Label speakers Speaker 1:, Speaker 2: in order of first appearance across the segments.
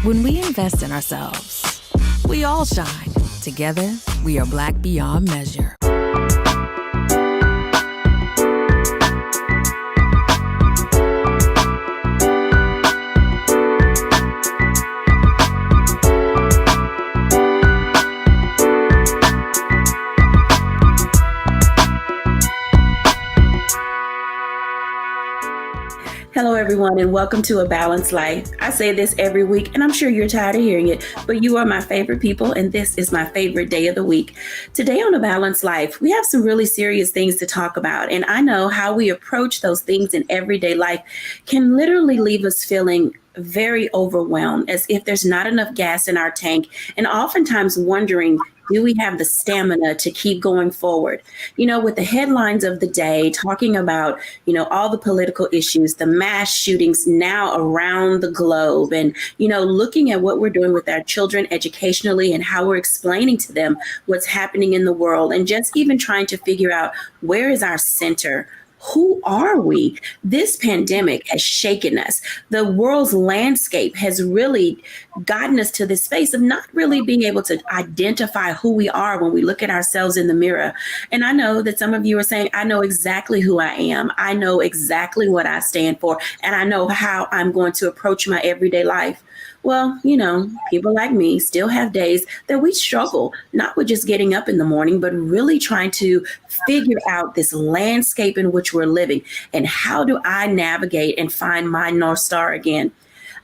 Speaker 1: When we invest in ourselves, we all shine. Together, we are Black beyond measure.
Speaker 2: Hello, everyone, and welcome to A Balanced Life. I say this every week, and I'm sure you're tired of hearing it, but you are my favorite people, and this is my favorite day of the week. Today on A Balanced Life, we have some really serious things to talk about, and I know how we approach those things in everyday life can literally leave us feeling very overwhelmed, as if there's not enough gas in our tank, and oftentimes wondering, do we have the stamina to keep going forward? You know, with the headlines of the day talking about, all the political issues, the mass shootings now around the globe, and, looking at what we're doing with our children educationally and how we're explaining to them what's happening in the world, and just even trying to figure out where is our center. Who are we? This pandemic has shaken us. The world's landscape has really gotten us to this space of not really being able to identify who we are when we look at ourselves in the mirror. And I know that some of you are saying, I know exactly who I am. I know exactly what I stand for. And I know how I'm going to approach my everyday life. Well, people like me still have days that we struggle, not with just getting up in the morning, but really trying to figure out this landscape in which we're living. And how do I navigate and find my North Star again?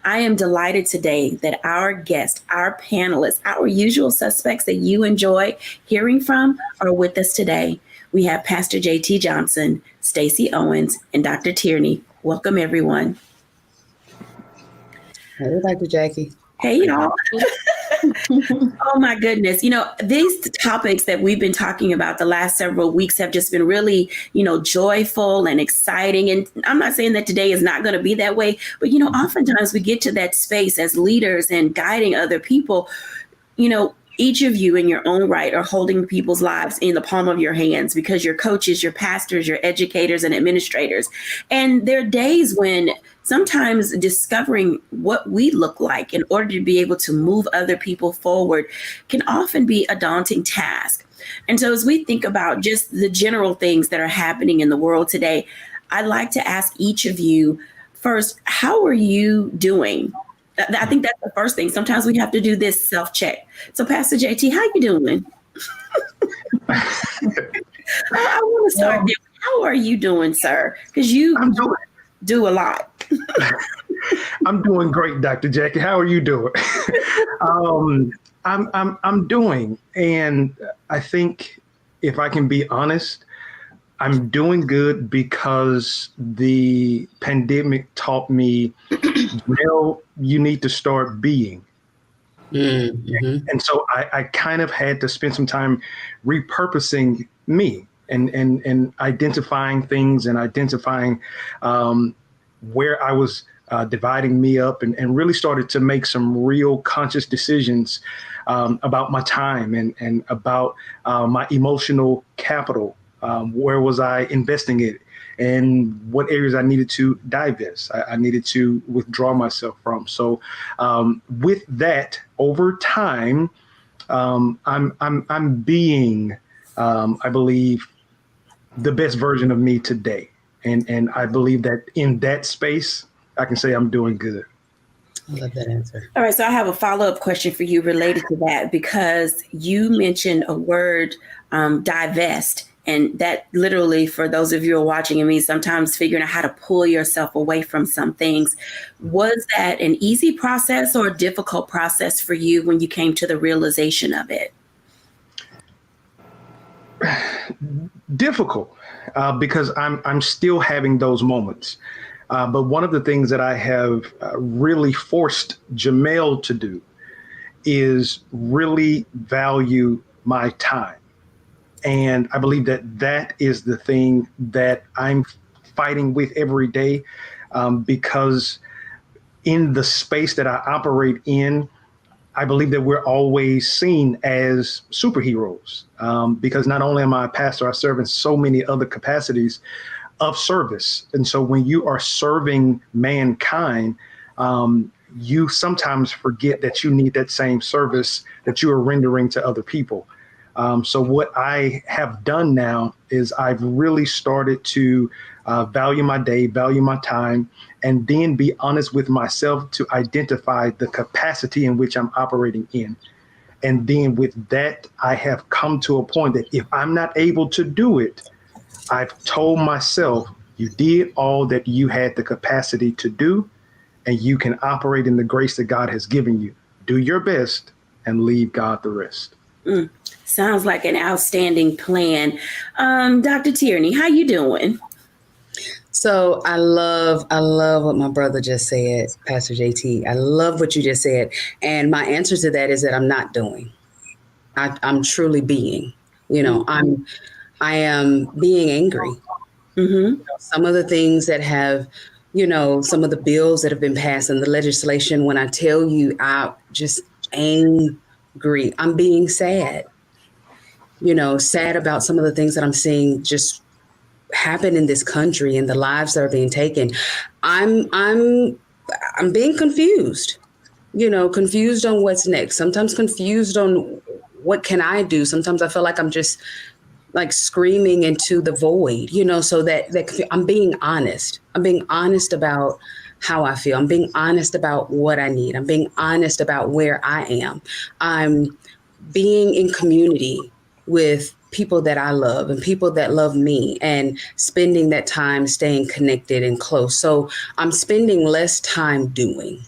Speaker 2: I am delighted today that our guests, our panelists, our usual suspects that you enjoy hearing from are with us today. We have Pastor J.T. Johnson, Stacey Owens, and Dr. Tierney. Welcome, everyone.
Speaker 3: Hey, Dr. Jacquie.
Speaker 2: Hey, y'all. Oh, my goodness. These topics that we've been talking about the last several weeks have just been really, joyful and exciting. And I'm not saying that today is not going to be that way, but, oftentimes we get to that space as leaders and guiding other people, each of you in your own right are holding people's lives in the palm of your hands because you're coaches, your pastors, your educators, and administrators. And there are days when sometimes discovering what we look like in order to be able to move other people forward can often be a daunting task. And so as we think about just the general things that are happening in the world today, I'd like to ask each of you first, how are you doing? I think that's the first thing. Sometimes we have to do this self-check. So Pastor JT, how you doing? I want to start there. How are you doing, sir? Because you do a lot.
Speaker 4: I'm doing great, Dr. Jacquie. How are you doing? I'm doing, and I think if I can be honest, I'm doing good because the pandemic taught me, well, you need to start being. Mm-hmm. And so I kind of had to spend some time repurposing me and identifying things and identifying where I was dividing me up and really started to make some real conscious decisions about my time and about my emotional capital. Where was I investing it, and what areas I needed to divest? I needed to withdraw myself from. So, with that, over time, I'm being, I believe, the best version of me today, and I believe that in that space, I can say I'm doing good.
Speaker 3: I love that answer.
Speaker 2: All right, so I have a follow-up question for you related to that, because you mentioned a word, divest. And that literally, for those of you who are watching, it means sometimes figuring out how to pull yourself away from some things. Was that an easy process or a difficult process for you when you came to the realization of it?
Speaker 4: Difficult, because I'm still having those moments. But one of the things that I have really forced Jamel to do is really value my time. And I believe that that is the thing that I'm fighting with every day, because in the space that I operate in, I believe that we're always seen as superheroes, because not only am I a pastor, I serve in so many other capacities of service. And so when you are serving mankind, you sometimes forget that you need that same service that you are rendering to other people. So what I have done now is I've really started to value my day, value my time, and then be honest with myself to identify the capacity in which I'm operating in. And then with that, I have come to a point that if I'm not able to do it, I've told myself, you did all that you had the capacity to do, and you can operate in the grace that God has given you. Do your best and leave God the rest.
Speaker 2: Sounds like an outstanding plan. Dr. Tierney, how you doing?
Speaker 3: So I love what my brother just said, Pastor JT. I love what you just said. And my answer to that is that I'm not doing. I'm truly being. I am being angry.
Speaker 2: Mm-hmm.
Speaker 3: Some of the things that have, some of the bills that have been passed and the legislation, when I tell you I'm just angry, I'm being sad. Sad about some of the things that I'm seeing just happen in this country and the lives that are being taken. I'm being confused, confused on what's next. Sometimes confused on what can I do. Sometimes I feel like I'm just like screaming into the void, so that I'm being honest. I'm being honest about how I feel. I'm being honest about what I need. I'm being honest about where I am. I'm being in community with people that I love and people that love me, and spending that time staying connected and close. So I'm spending less time doing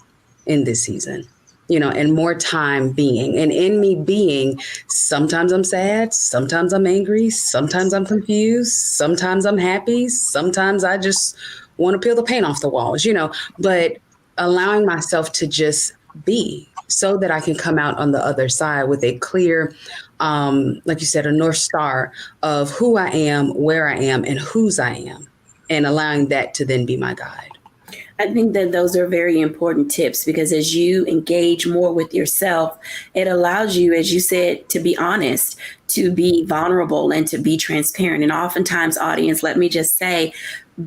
Speaker 3: in this season, and more time being. And in me being, sometimes I'm sad, sometimes I'm angry, sometimes I'm confused, sometimes I'm happy, sometimes I just want to peel the paint off the walls, but allowing myself to just be, so that I can come out on the other side with a clear, like you said, a North Star of who I am, where I am, and whose I am, and allowing that to then be my guide.
Speaker 2: I think that those are very important tips, because as you engage more with yourself, it allows you, as you said, to be honest, to be vulnerable, and to be transparent. And oftentimes, audience, let me just say,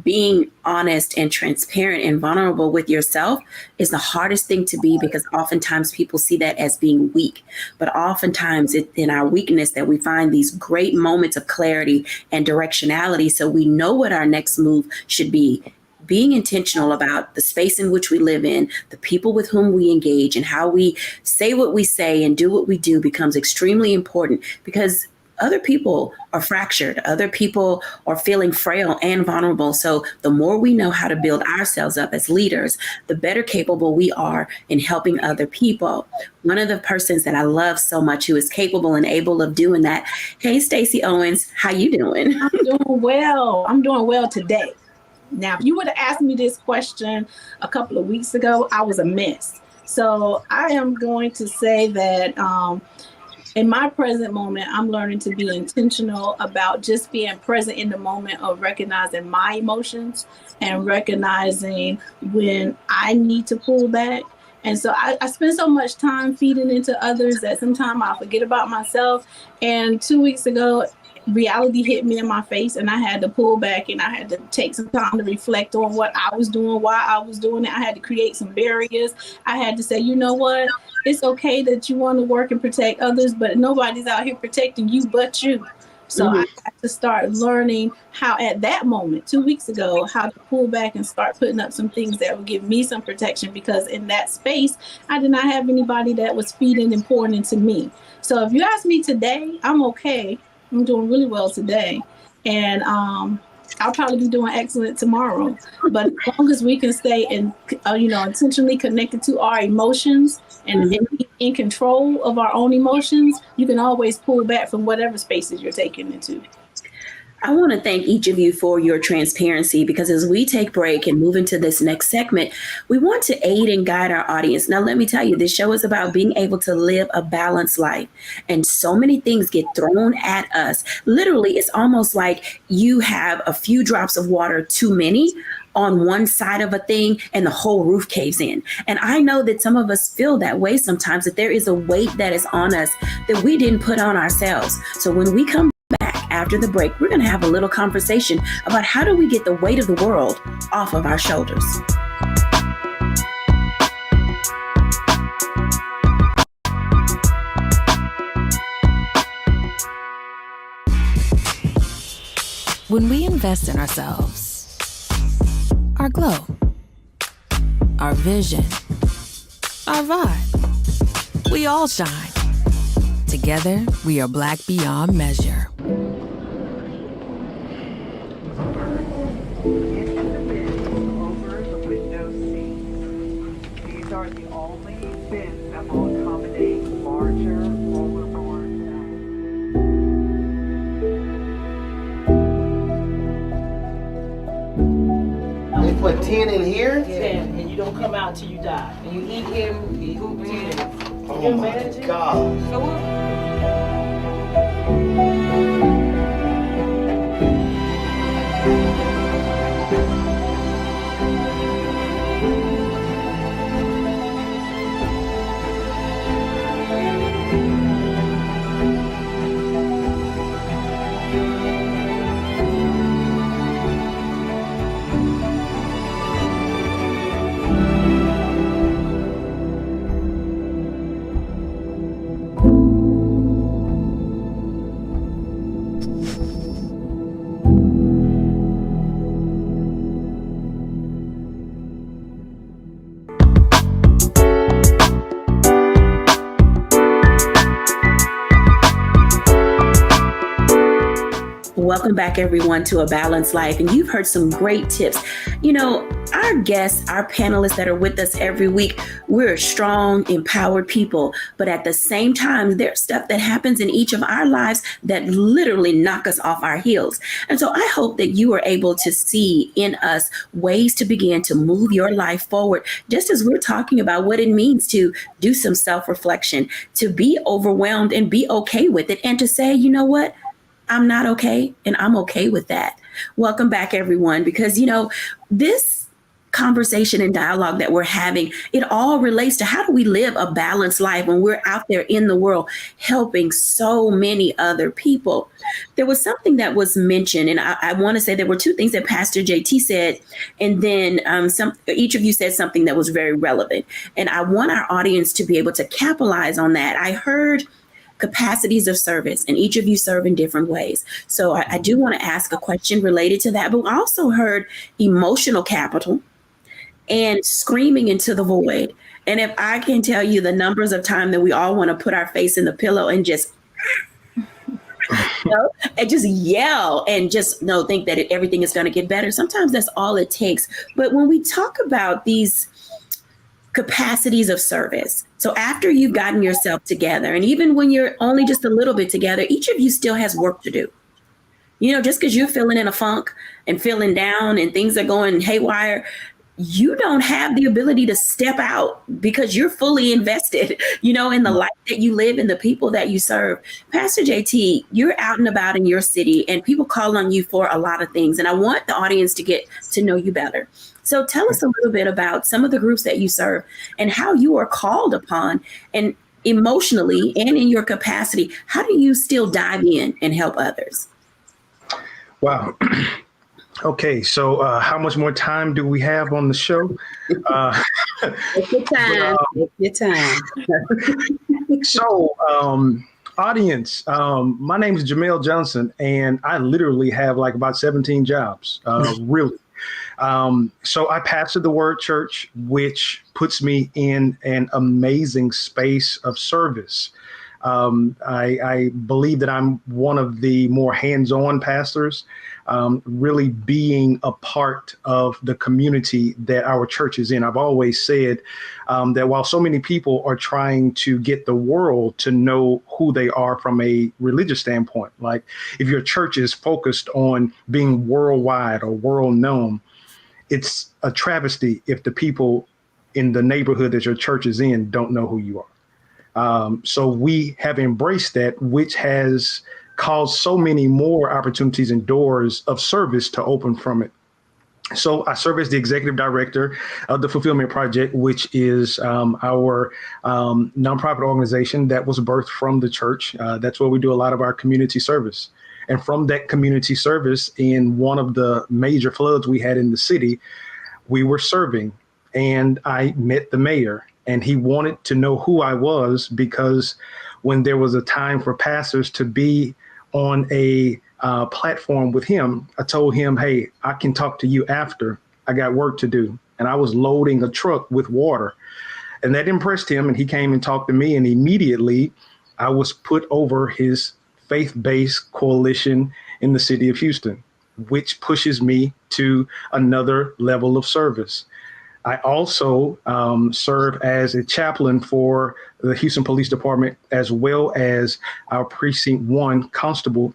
Speaker 2: being honest and transparent and vulnerable with yourself is the hardest thing to be, because oftentimes people see that as being weak. But oftentimes it's in our weakness that we find these great moments of clarity and directionality, so we know what our next move should be. Being intentional about the space in which we live in, the people with whom we engage, and how we say what we say and do what we do becomes extremely important, because other people are fractured. Other people are feeling frail and vulnerable. So the more we know how to build ourselves up as leaders, the better capable we are in helping other people. One of the persons that I love so much who is capable and able of doing that. Hey, Stacey Owens, how you doing?
Speaker 5: I'm doing well. I'm doing well today. Now, if you would have asked me this question a couple of weeks ago, I was a mess. So I am going to say that in my present moment, I'm learning to be intentional about just being present in the moment of recognizing my emotions and recognizing when I need to pull back. And so I spend so much time feeding into others that sometimes I forget about myself. And 2 weeks ago, reality hit me in my face, and I had to pull back, and I had to take some time to reflect on what I was doing, why I was doing it. I had to create some barriers. I had to say, you know what? It's okay that you want to work and protect others, but nobody's out here protecting you but you. So I had to start learning how, at that moment, 2 weeks ago, how to pull back and start putting up some things that would give me some protection, because in that space, I did not have anybody that was feeding and pouring into me. So if you ask me today, I'm okay. I'm doing really well today. And I'll probably be doing excellent tomorrow. But as long as we can stay intentionally connected to our emotions and be in control of our own emotions, you can always pull back from whatever spaces you're taking into.
Speaker 2: I want to thank each of you for your transparency, because as we take break and move into this next segment, we want to aid and guide our audience. Now, let me tell you, this show is about being able to live a balanced life. And so many things get thrown at us. Literally, it's almost like you have a few drops of water too many on one side of a thing and the whole roof caves in. And I know that some of us feel that way sometimes, that there is a weight that is on us that we didn't put on ourselves. So when we come back after the break, we're going to have a little conversation about how do we get the weight of the world off of our shoulders.
Speaker 1: When we invest in ourselves, our glow, our vision, our vibe, we all shine. Together, we are Black beyond measure.
Speaker 6: Into the bins over the window seats. These are the only bins that will accommodate larger rollerboards.
Speaker 7: They put 10 in here?
Speaker 8: 10, and you don't come out till you die. And you eat him, you poop 10.
Speaker 7: Oh my God.
Speaker 8: So what?
Speaker 2: Welcome back, everyone, to A Balanced Life. And you've heard some great tips. You know, our guests, our panelists that are with us every week, we're strong, empowered people. But at the same time, there's stuff that happens in each of our lives that literally knock us off our heels. And so I hope that you are able to see in us ways to begin to move your life forward, just as we're talking about what it means to do some self-reflection, to be overwhelmed and be okay with it, and to say, you know what? I'm not okay, and I'm okay with that. Welcome back, everyone, because, you know, this conversation and dialogue that we're having, it all relates to how do we live a balanced life when we're out there in the world helping so many other people. There was something that was mentioned, and I want to say there were two things that Pastor JT said, and then each of you said something that was very relevant. And I want our audience to be able to capitalize on that. I heard capacities of service, and each of you serve in different ways. So I do want to ask a question related to that, but I also heard emotional capital and screaming into the void. And if I can tell you the numbers of time that we all want to put our face in the pillow and just and just yell and just think that everything is going to get better. Sometimes that's all it takes. But when we talk about these capacities of service, so after you've gotten yourself together, and even when you're only just a little bit together, each of you still has work to do. You know, just because you're feeling in a funk and feeling down and things are going haywire, you don't have the ability to step out because you're fully invested, you know, in the life that you live and the people that you serve. Pastor JT, you're out and about in your city and people call on you for a lot of things. And I want the audience to get to know you better. So tell us a little bit about some of the groups that you serve and how you are called upon, and emotionally and in your capacity, how do you still dive in and help others?
Speaker 4: Wow. Okay, so how much more time do we have on the show?
Speaker 3: Take your time. Take your time.
Speaker 4: So, audience, my name is Jamel Johnson, and I literally have like about 17 jobs, really. So I pastor the Word Church, which puts me in an amazing space of service. I believe that I'm one of the more hands-on pastors, really being a part of the community that our church is in. I've always said that while so many people are trying to get the world to know who they are from a religious standpoint, like if your church is focused on being worldwide or world known, it's a travesty if the people in the neighborhood that your church is in don't know who you are. So we have embraced that, which has caused so many more opportunities and doors of service to open from it. So I serve as the executive director of the Fulfillment Project, which is our nonprofit organization that was birthed from the church. That's where we do a lot of our community service. And from that community service, in one of the major floods we had in the city, we were serving, and I met the mayor, and he wanted to know who I was, because when there was a time for pastors to be on a platform with him, I told him, hey, I can talk to you after. I got work to do. And I was loading a truck with water. And that impressed him. And he came and talked to me. And immediately I was put over his faith-based coalition in the city of Houston, which pushes me to another level of service. I also serve as a chaplain for the Houston Police Department, as well as our Precinct 1 constable,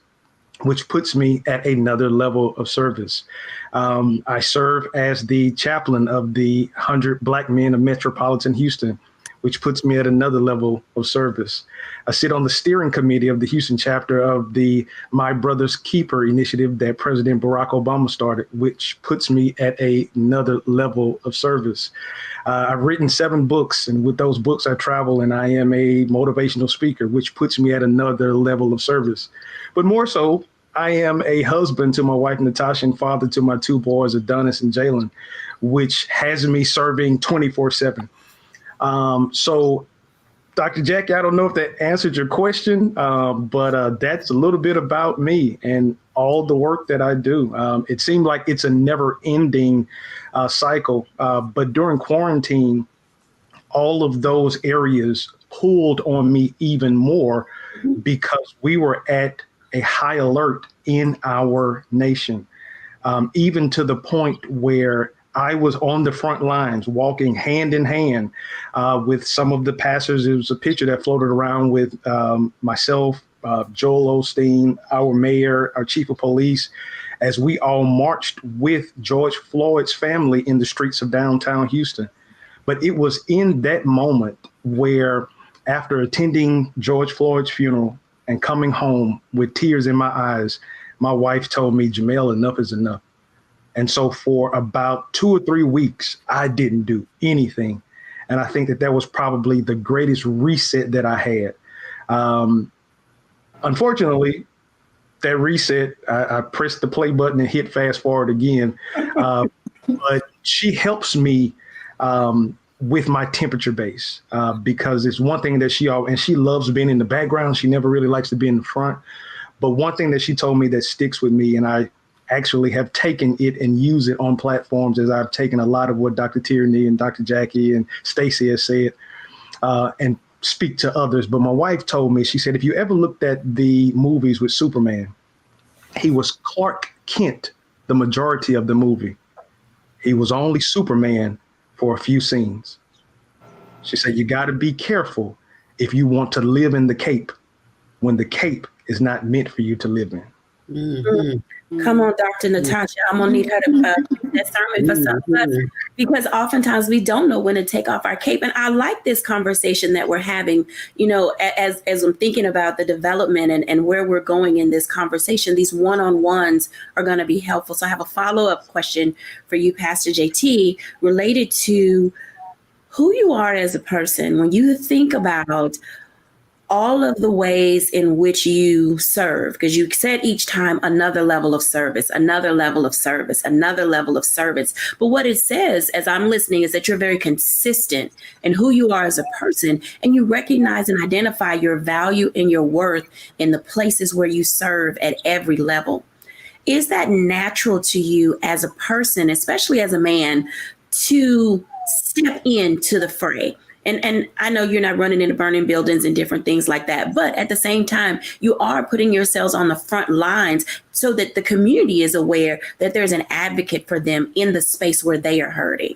Speaker 4: which puts me at another level of service. I serve as the chaplain of the 100 Black Men of Metropolitan Houston, which puts me at another level of service. I sit on the steering committee of the Houston chapter of the My Brother's Keeper initiative that President Barack Obama started, which puts me at another level of service. I've written 7 books, and with those books I travel, and I am a motivational speaker, which puts me at another level of service. But more so, I am a husband to my wife, Natasha, and father to my 2 boys, Adonis and Jalen, which has me serving 24/7. So, Dr. Jacquie, I don't know if that answered your question, but that's a little bit about me and all the work that I do. It seemed like it's a never-ending cycle, but during quarantine, all of those areas pulled on me even more because we were at a high alert in our nation, even to the point where I was on the front lines, walking hand in hand with some of the pastors. It was a picture that floated around with myself, Joel Osteen, our mayor, our chief of police, as we all marched with George Floyd's family in the streets of downtown Houston. But it was in that moment where, after attending George Floyd's funeral and coming home with tears in my eyes, my wife told me, Jamel, enough is enough. And so for about 2 or 3 weeks, I didn't do anything. And I think that was probably the greatest reset that I had. Unfortunately, that reset, I pressed the play button and hit fast forward again. But she helps me with my temperature base, because it's one thing that she loves being in the background. She never really likes to be in the front. But one thing that she told me that sticks with me, and I actually have taken it and use it on platforms, as I've taken a lot of what Dr. Tierney and Dr. Jacquie and Stacey has said, and speak to others. But my wife told me, she said, if you ever looked at the movies with Superman, he was Clark Kent the majority of the movie. He was only Superman for a few scenes. She said, you got to be careful if you want to live in the cape when the cape is not meant for you to live in.
Speaker 2: Mm-hmm. Come on, Dr. Natasha. I'm going to need her to that sermon for some of us, because oftentimes we don't know when to take off our cape. And I like this conversation that we're having, you know, as I'm thinking about the development and where we're going in this conversation. These one-on-ones are going to be helpful. So I have a follow-up question for you, Pastor JT, related to who you are as a person. When you think about all of the ways in which you serve, because you said each time another level of service, another level of service, another level of service. But what it says as I'm listening is that you're very consistent in who you are as a person, and you recognize and identify your value and your worth in the places where you serve at every level. Is that natural to you as a person, especially as a man, to step into the fray? And I know you're not running into burning buildings and different things like that, but at the same time, you are putting yourselves on the front lines so that the community is aware that there's an advocate for them in the space where they are hurting.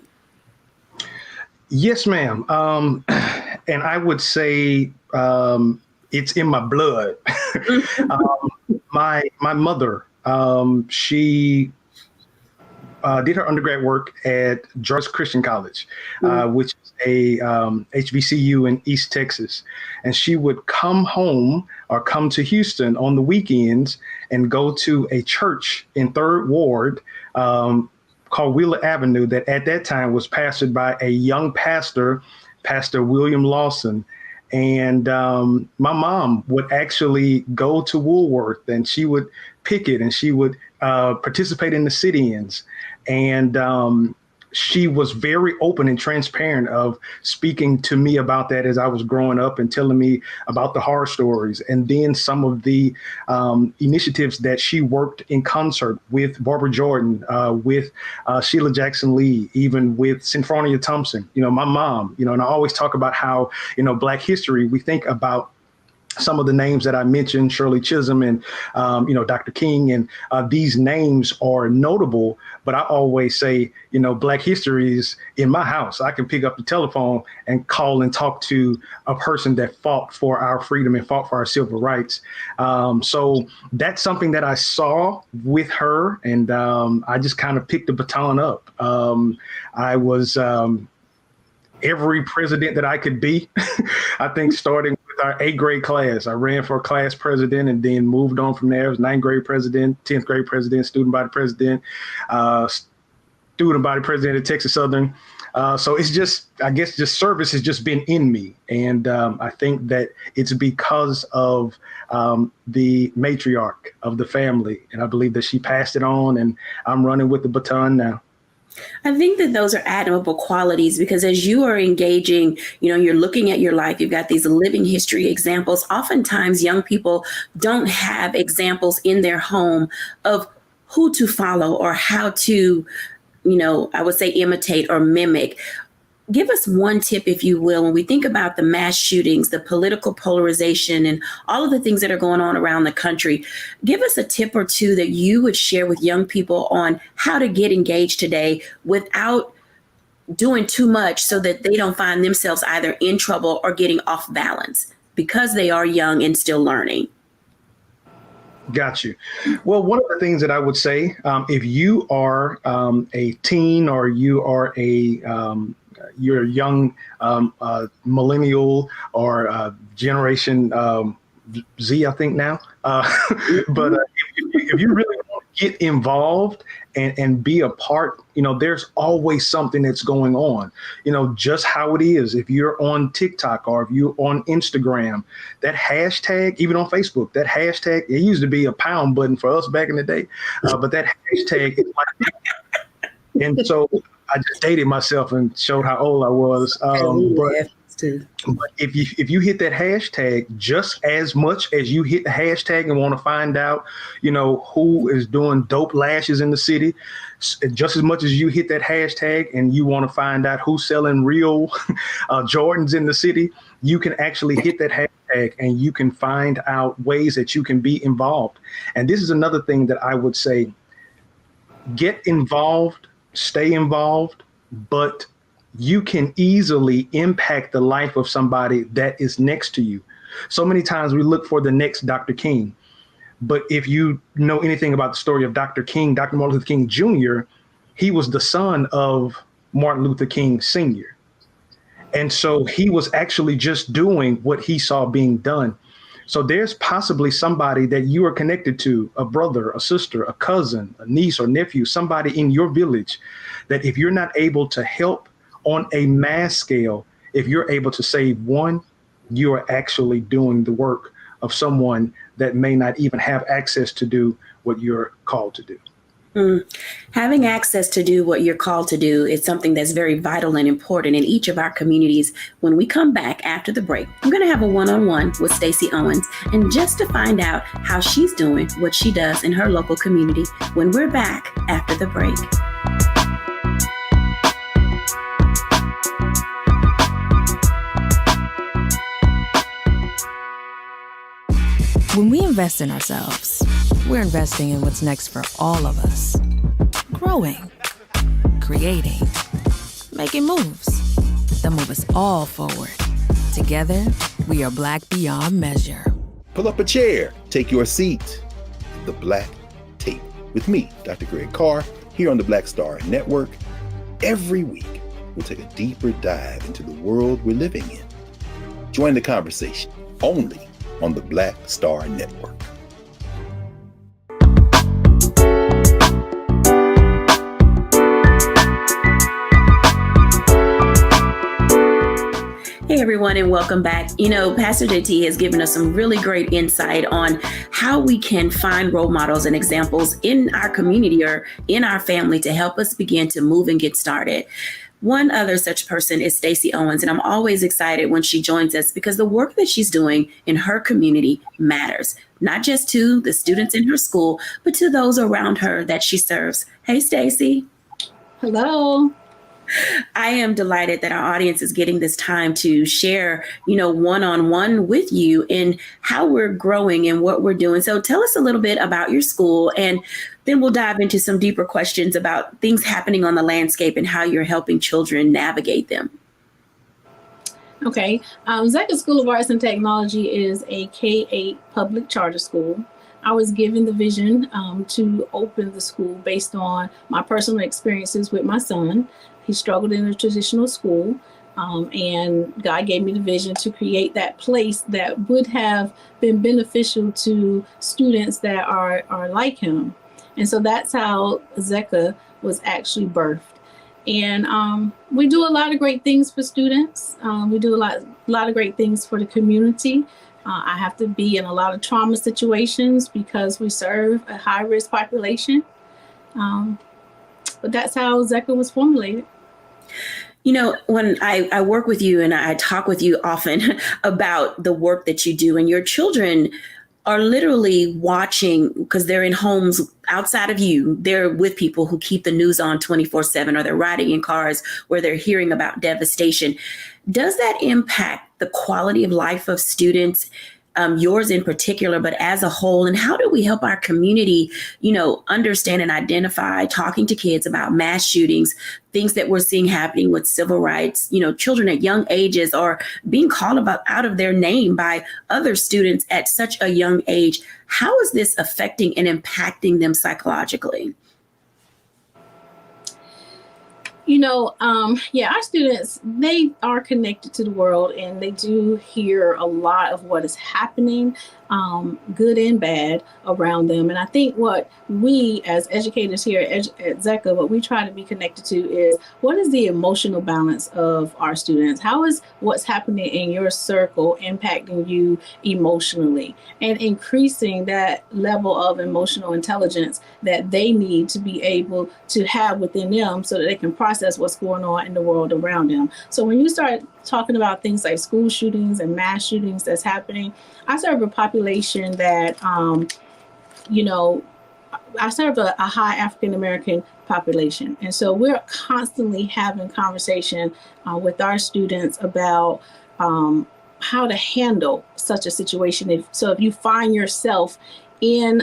Speaker 4: Yes, ma'am. And I would say it's in my blood. My mother, she did her undergrad work at George Christian College, which is a HBCU in East Texas. And she would come home or come to Houston on the weekends and go to a church in 3rd Ward called Wheeler Avenue that at that time was pastored by a young pastor, Pastor William Lawson. And my mom would actually go to Woolworth, and she would picket, and she would participate in the sit-ins. And she was very open and transparent of speaking to me about that as I was growing up and telling me about the horror stories. And then some of the initiatives that she worked in concert with Barbara Jordan, with Sheila Jackson Lee, even with Sinfronia Thompson, my mom, and I always talk about how, Black history, we think about some of the names that I mentioned, Shirley Chisholm and, Dr. King, and these names are notable. But I always say, Black history is in my house. I can pick up the telephone and call and talk to a person that fought for our freedom and fought for our civil rights. So that's something that I saw with her, and I just kind of picked the baton up. I was every president that I could be, I think, starting with our 8th grade class. I ran for class president and then moved on from there. I was 9th grade president, 10th grade president, student body president, student body president at Texas Southern. So it's just, I guess, just service has just been in me. And I think that it's because of the matriarch of the family. And I believe that she passed it on, and I'm running with the baton now.
Speaker 2: I think that those are admirable qualities, because as you are engaging, you're looking at your life, you've got these living history examples. Oftentimes young people don't have examples in their home of who to follow or how to, I would say imitate or mimic. Give us one tip, if you will, when we think about the mass shootings, the political polarization, and all of the things that are going on around the country. Give us a tip or two that you would share with young people on how to get engaged today without doing too much, so that they don't find themselves either in trouble or getting off balance, because they are young and still learning.
Speaker 4: Got you. Well, one of the things that I would say, if you are a teen, or you are you're a young millennial, or Generation Z, I think now. But if you really want to get involved and be a part, there's always something that's going on, just how it is. If you're on TikTok or if you're on Instagram, that hashtag, even on Facebook, that hashtag, it used to be a pound button for us back in the day. But that hashtag is like, and so I just dated myself and showed how old I was. But if you hit that hashtag just as much as you hit the hashtag and want to find out, who is doing dope lashes in the city, just as much as you hit that hashtag and you want to find out who's selling real Jordans in the city, you can actually hit that hashtag and you can find out ways that you can be involved. And this is another thing that I would say: get involved, stay involved, but you can easily impact the life of somebody that is next to you. So many times we look for the next Dr. King, but if you know anything about the story of Dr. King, Dr. Martin Luther King Jr., he was the son of Martin Luther King Sr. And so he was actually just doing what he saw being done. So there's possibly somebody that you are connected to, a brother, a sister, a cousin, a niece or nephew, somebody in your village, that if you're not able to help on a mass scale, if you're able to save one, you are actually doing the work of someone that may not even have access to do what you're called to do.
Speaker 2: Having access to do what you're called to do is something that's very vital and important in each of our communities. When we come back after the break, I'm going to have a one-on-one with Stacey Owens, and just to find out how she's doing what she does in her local community when we're back after the break.
Speaker 1: When we invest in ourselves, we're investing in what's next for all of us. Growing, creating, making moves that move us all forward. Together, we are Black beyond measure.
Speaker 9: Pull up a chair, take your seat. The Black Tape with me, Dr. Greg Carr, here on the Black Star Network. Every week, we'll take a deeper dive into the world we're living in. Join the conversation only on the Black Star Network.
Speaker 2: Hey everyone, and welcome back. You know, Pastor JT has given us some really great insight on how we can find role models and examples in our community or in our family to help us begin to move and get started. One other such person is Stacey Owens, and I'm always excited when she joins us because the work that she's doing in her community matters, not just to the students in her school, but to those around her that she serves. Hey, Stacey.
Speaker 5: Hello.
Speaker 2: I am delighted that our audience is getting this time to share, one-on-one with you in how we're growing and what we're doing. So tell us a little bit about your school, and then we'll dive into some deeper questions about things happening on the landscape and how you're helping children navigate them.
Speaker 5: Okay. Zecca School of Arts and Technology is a K-8 public charter school. I was given the vision to open the school based on my personal experiences with my son. He struggled in a traditional school, and God gave me the vision to create that place that would have been beneficial to students that are like him. And so that's how Zecca was actually birthed. And we do a lot of great things for students. We do a lot of great things for the community. I have to be in a lot of trauma situations because we serve a high-risk population. But that's how Zecca was formulated.
Speaker 2: You know, when I work with you and I talk with you often about the work that you do, and your children are literally watching because they're in homes outside of you. They're with people who keep the news on 24/7, or they're riding in cars where they're hearing about devastation. Does that impact the quality of life of students, yours in particular, but as a whole? And how do we help our community, understand and identify, talking to kids about mass shootings, things that we're seeing happening with civil rights, children at young ages are being called out of their name by other students at such a young age. How is this affecting and impacting them psychologically? Our students, they are connected to the world, and they do hear a lot of what is happening, good and bad, around them. And I think what we as educators here at Zecca, what we try to be connected to is, what is the emotional balance of our students? How is what's happening in your circle impacting you emotionally, and increasing that level of emotional intelligence that they need to be able to have within them so that they can process what's going on in the world around them. So when you start talking about things like school shootings and mass shootings that's happening, I serve a population that, I serve a high African-American population. And so we're constantly having conversation with our students about how to handle such a situation. If you find yourself in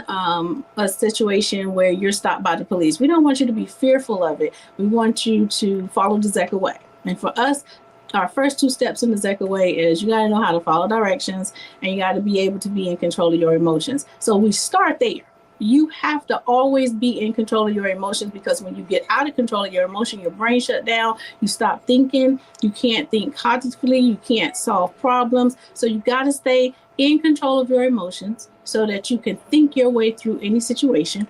Speaker 2: a situation where you're stopped by the police, we don't want you to be fearful of it. We want you to follow the Zecca way. And for us, our first 2 steps in the Zecca way is you got to know how to follow directions, and you got to be able to be in control of your emotions. So we start there. You have to always be in control of your emotions, because when you get out of control of your emotion, your brain shut down, you stop thinking, you can't think cognitively, you can't solve problems. So you got to stay in control of your emotions so that you can think your way through any situation.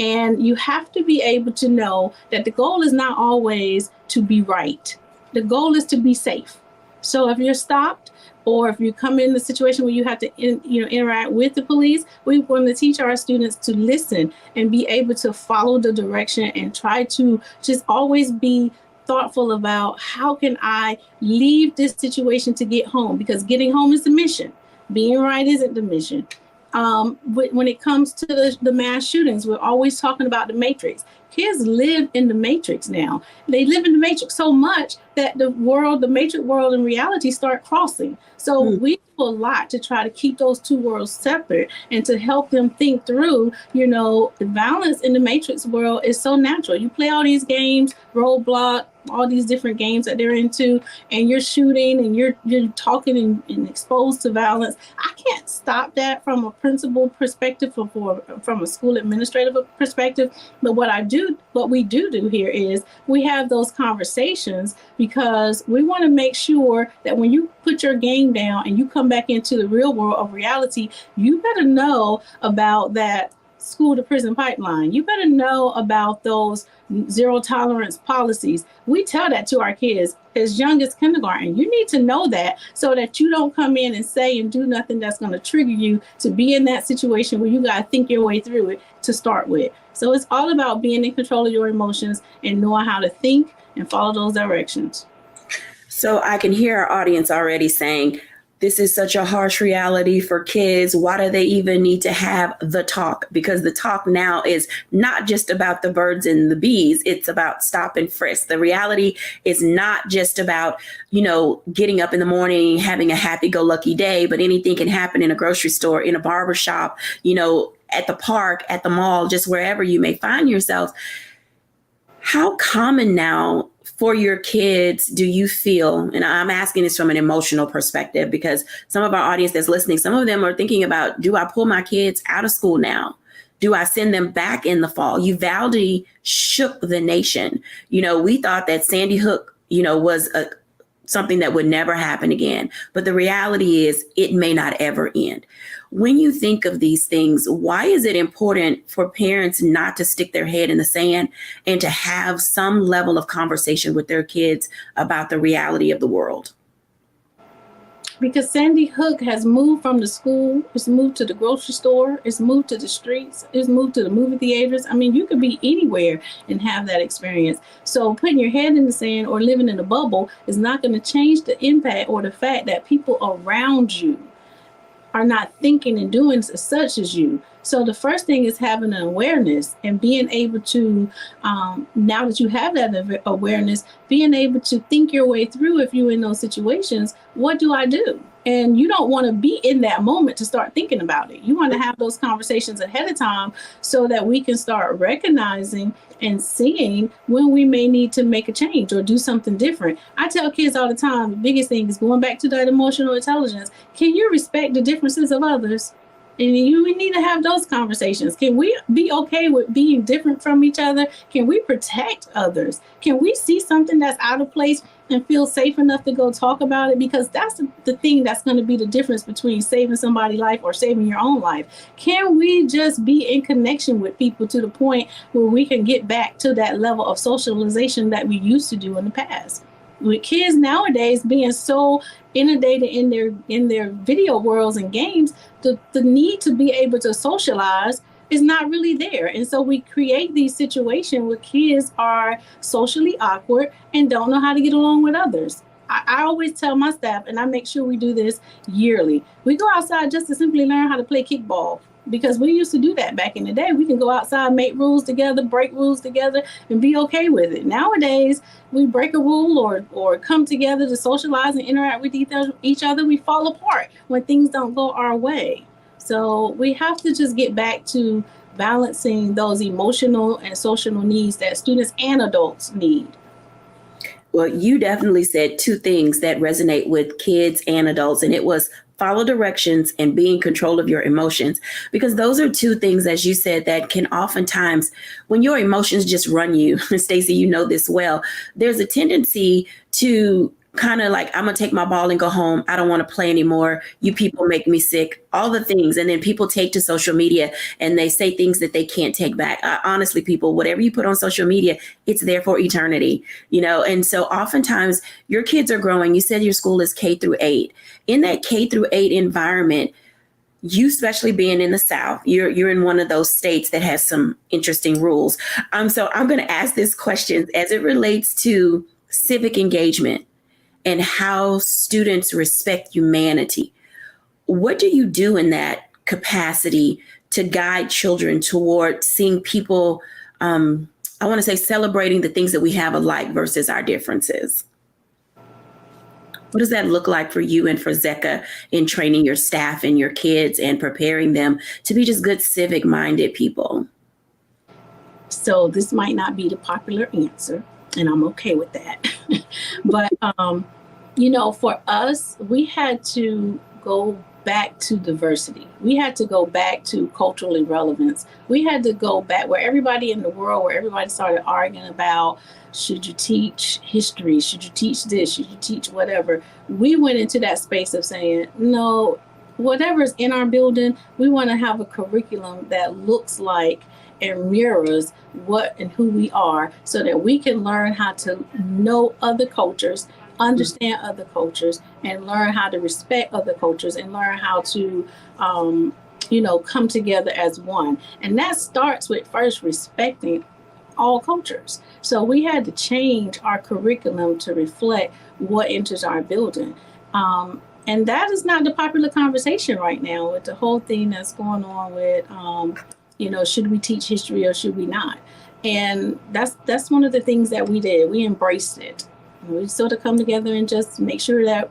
Speaker 2: And you have to be able to know that the goal is not always to be right. The goal is to be safe. So if you're stopped, or if you come in a situation where you have to interact with the police, we want to teach our students to listen and be able to follow the direction, and try to just always be thoughtful about, how can I leave this situation to get home? Because getting home is the mission. Being right isn't the mission. When it comes to the mass shootings, we're always talking about the matrix. Kids live in the matrix now. They live in the matrix so much that the matrix world and reality start crossing. So we do a lot to try to keep those 2 worlds separate, and to help them think through, the violence in the matrix world is so natural. You play all these games, Roadblock, all these different games that they're into, and you're shooting and you're talking and exposed to violence. I can't stop that from a principal perspective, from a school administrative perspective. But what we do here is we have those conversations, because we want to make sure that when you put your game down and you come back into the real world of reality, you better know about that
Speaker 5: school to prison pipeline. You better know about those zero tolerance policies. We tell that to our kids as young as kindergarten. You need to know that so that you don't come in and say and do nothing that's going to trigger you to be in that situation where you got to think your way through it to start with. So it's all about being in control of your emotions and knowing how to think and follow those directions.
Speaker 2: So I can hear our audience already saying, this is such a harsh reality for kids. Why do they even need to have the talk? Because the talk now is not just about the birds and the bees. It's about stop and frisk. The reality is not just about, getting up in the morning, having a happy-go-lucky day, but anything can happen in a grocery store, in a barber shop, at the park, at the mall, just wherever you may find yourself. How common now for your kids do you feel, and I'm asking this from an emotional perspective, because some of our audience that's listening, some of them are thinking about, do I pull my kids out of school now? Do I send them back in the fall? Uvalde shook the nation. We thought that Sandy Hook, was something that would never happen again. But the reality is it may not ever end. When you think of these things, why is it important for parents not to stick their head in the sand and to have some level of conversation with their kids about the reality of the world?
Speaker 5: Because Sandy Hook has moved from the school, it's moved to the grocery store, it's moved to the streets, it's moved to the movie theaters. I mean, you could be anywhere and have that experience. So putting your head in the sand or living in a bubble is not going to change the impact or the fact that people around you are not thinking and doing as such as you. So the first thing is having an awareness and being able to, now that you have that awareness, being able to think your way through, if you're in those situations, what do I do? And you don't want to be in that moment to start thinking about it. You want to have those conversations ahead of time so that we can start recognizing and seeing when we may need to make a change or do something different. I tell kids all the time, the biggest thing is going back to that emotional intelligence. Can you respect the differences of others? And we need to have those conversations. Can we be okay with being different from each other? Can we protect others? Can we see something that's out of place and feel safe enough to go talk about it? Because that's the thing that's going to be the difference between saving somebody's life or saving your own life. Can we just be in connection with people to the point where we can get back to that level of socialization that we used to do in the past? With kids nowadays being so inundated in their video worlds and games, the need to be able to socialize is not really there. And so we create these situations where kids are socially awkward and don't know how to get along with others. I always tell my staff, and I make sure we do this yearly, we go outside just to simply learn how to play kickball. Because we used to do that back in the day. We can go outside, make rules together, break rules together, and be okay with it. Nowadays, we break a rule or come together to socialize and interact with each other. We fall apart when things don't go our way. So we have to just get back to balancing those emotional and social needs that students and adults need.
Speaker 2: Well, you definitely said two things that resonate with kids and adults, and it was follow directions and be in control of your emotions. Because those are two things, as you said, that can oftentimes, when your emotions just run you, Stacey, you know this well, there's a tendency to kind of like, I'm going to take my ball and go home. I don't want to play anymore. You people make me sick, all the things. And then people take to social media and they say things that they can't take back. Honestly, people, whatever you put on social media, it's there for eternity, And so oftentimes your kids are growing. You said your school is K-8. In that K-8 environment, you, especially being in the South, you're in one of those states that has some interesting rules. So I'm going to ask this question as it relates to civic engagement and how students respect humanity. What do you do in that capacity to guide children toward seeing people, I want to say, celebrating the things that we have alike versus our differences? What does that look like for you and for Zecca in training your staff and your kids and preparing them to be just good civic-minded people?
Speaker 5: So this might not be the popular answer, and I'm okay with that. But, for us, we had to go back to diversity. We had to go back to cultural irrelevance. We had to go back where everybody in the world, where everybody started arguing about, should you teach history? Should you teach this? Should you teach whatever? We went into that space of saying, no, whatever's in our building, we want to have a curriculum that looks like and mirrors what and who we are, so that we can learn how to know other cultures, understand other cultures, and learn how to respect other cultures, and learn how to come together as one. And that starts with first respecting all cultures. So we had to change our curriculum to reflect what enters our building. And that is not the popular conversation right now with the whole thing that's going on with, should we teach history or should we not? And that's one of the things that we did. We embraced it. We sort of come together and just make sure that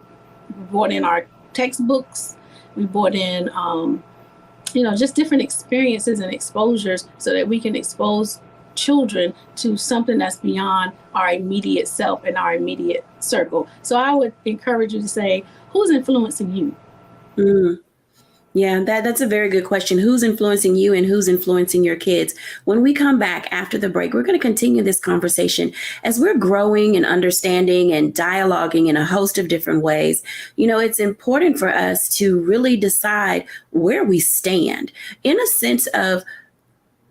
Speaker 5: we brought in our textbooks. We brought in, just different experiences and exposures so that we can expose children to something that's beyond our immediate self and our immediate circle. So I would encourage you to say, who's influencing you?
Speaker 2: Yeah, that's a very good question. Who's influencing you and who's influencing your kids? When we come back after the break, we're going to continue this conversation as we're growing and understanding and dialoguing in a host of different ways. It's important for us to really decide where we stand in a sense of,